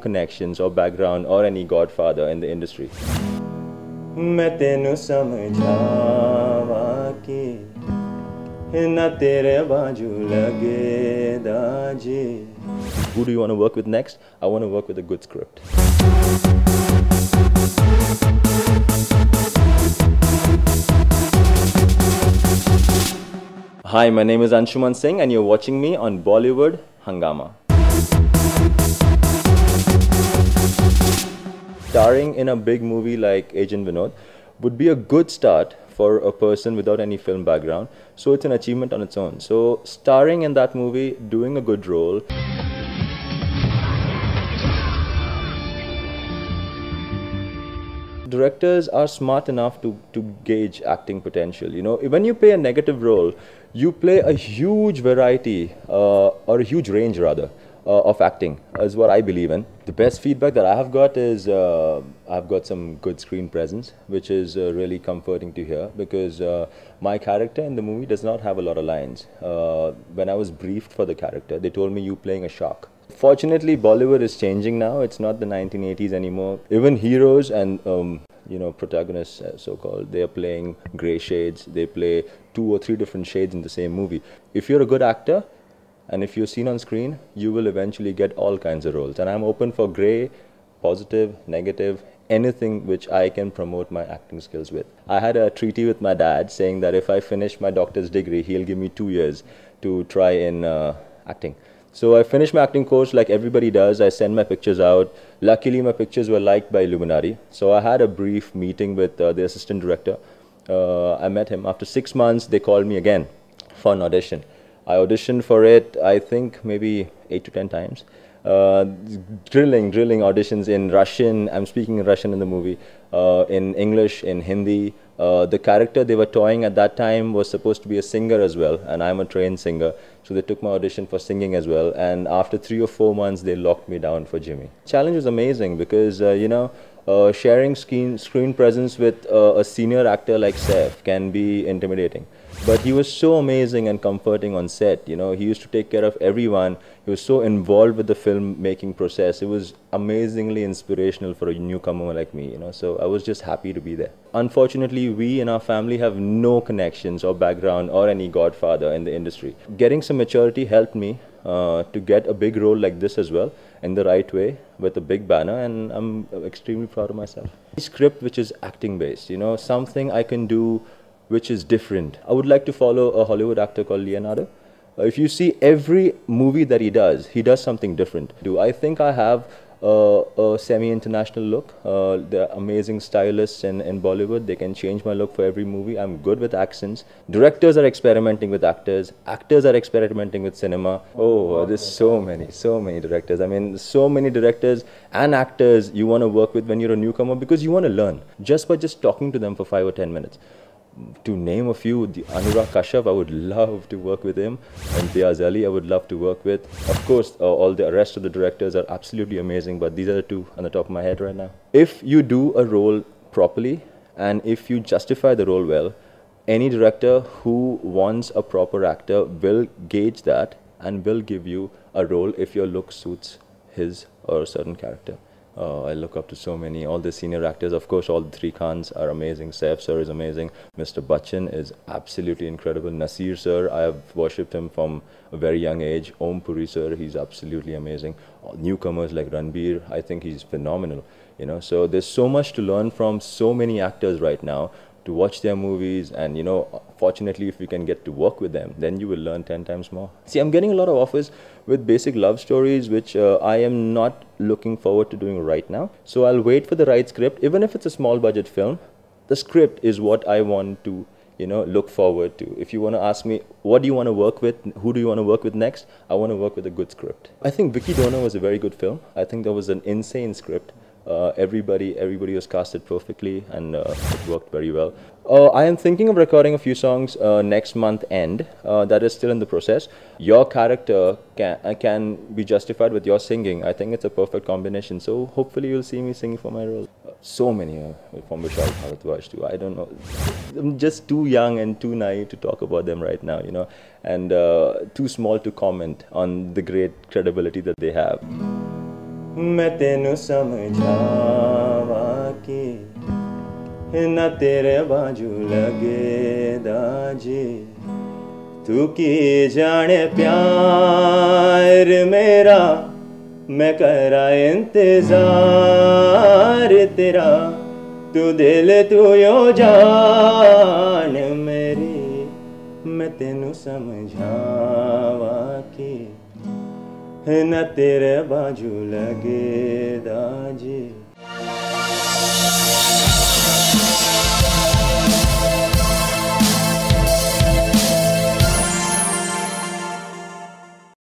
connections or background or any godfather in the industry. मैं तेनू समझावा कि ना तेरे बाजू लगेदा जी. Who do you want to work with next? I want to work with a good script. Hi, my name is Anshuman Singh and you're watching me on Bollywood Hungama. Starring in a big movie like Agent Vinod would be a good start for a person without any film background. So it's an achievement on its own. So starring in that movie, doing a good role. Directors are smart enough to gauge acting potential. You know, when you play a negative role, you play a huge variety or a huge range rather of acting, is what I believe in. The best feedback that I have got is I've got some good screen presence, which is really comforting to hear, because my character in the movie does not have a lot of lines. When I was briefed for the character, they told me you playing a shark. Fortunately, Bollywood is changing now. It's not the 1980s anymore. Even heroes and you know, protagonists, so-called, they are playing grey shades. They play 2 or 3 different shades in the same movie. If you're a good actor, and if you're seen on screen, you will eventually get all kinds of roles. And I'm open for grey, positive, negative, anything which I can promote my acting skills with. I had a treaty with my dad saying that if I finish my doctor's degree, he'll give me 2 years to try in acting. So I finished my acting course like everybody does. I sent my pictures out. Luckily, my pictures were liked by Illuminati. So I had a brief meeting with the assistant director. I met him. After 6 months, they called me again for an audition. I auditioned for it, I think, maybe 8 to 10 times. Drilling auditions in Russian. I'm speaking in Russian in the movie. In English, in Hindi. The character they were toying at that time was supposed to be a singer as well, and I'm a trained singer. So they took my audition for singing as well, and after 3 or 4 months, they locked me down for Jimmy. Challenge was amazing because, you know, sharing screen presence with a senior actor like Saif can be intimidating. But he was so amazing and comforting on set. You know, he used to take care of everyone. He was so involved with the film-making process. It was amazingly inspirational for a newcomer like me, you know. So I was just happy to be there. Unfortunately, we in our family have no connections or background or any godfather in the industry. Getting some maturity helped me to get a big role like this as well, in the right way, with a big banner, and I'm extremely proud of myself. A script which is acting-based, you know, something I can do which is different. I would like to follow a Hollywood actor called Leonardo. If you see every movie that he does something different. I think I have a semi-international look. They're amazing stylists in Bollywood. They can change my look for every movie. I'm good with accents. Directors are experimenting with actors. Actors are experimenting with cinema. Oh, there's so many directors. I mean, so many directors and actors you want to work with when you're a newcomer, because you want to learn just by talking to them for 5 or 10 minutes. To name a few, the Anurag Kashyap, I would love to work with him, and Diaz Ali, I would love to work with. Of course, all the rest of the directors are absolutely amazing, but these are the 2 on the top of my head right now. If you do a role properly, and if you justify the role well, any director who wants a proper actor will gauge that and will give you a role if your look suits his or a certain character. I look up to so many, all the senior actors. Of course, all the 3 Khans are amazing. Saif sir is amazing. Mr. Bachchan is absolutely incredible. Nasir sir, I have worshipped him from a very young age. Om Puri sir, he's absolutely amazing. Newcomers like Ranbir, I think he's phenomenal. You know, so there's so much to learn from so many actors right now, to watch their movies, and you know, fortunately, if you can get to work with them, then you will learn 10 times more. See, I'm getting a lot of offers with basic love stories, which I am not looking forward to doing right now. So I'll wait for the right script. Even if it's a small budget film, the script is what I want to, you know, look forward to. If you want to ask me, what do you want to work with? Who do you want to work with next? I want to work with a good script. I think Vicky Donor was a very good film. I think that was an insane script. Everybody was casted perfectly, and it worked very well. I am thinking of recording a few songs next month end. That is still in the process. Your character can be justified with your singing. I think it's a perfect combination. So hopefully you'll see me singing for my role. So many from Vishal Bharadwaj too. I don't know. I'm just too young and too naive to talk about them right now, you know, and too small to comment on the great credibility that they have. मैं तेनू समझावा कि ना तेरे बाजू लगेदा जी। तू की जाने प्यार मेरा, मैं करा इंतजार तेरा। तू दिल तू यो जान मेरी, मैं तेनू समझावा कि ना तेरे बाजू लगेदा जी।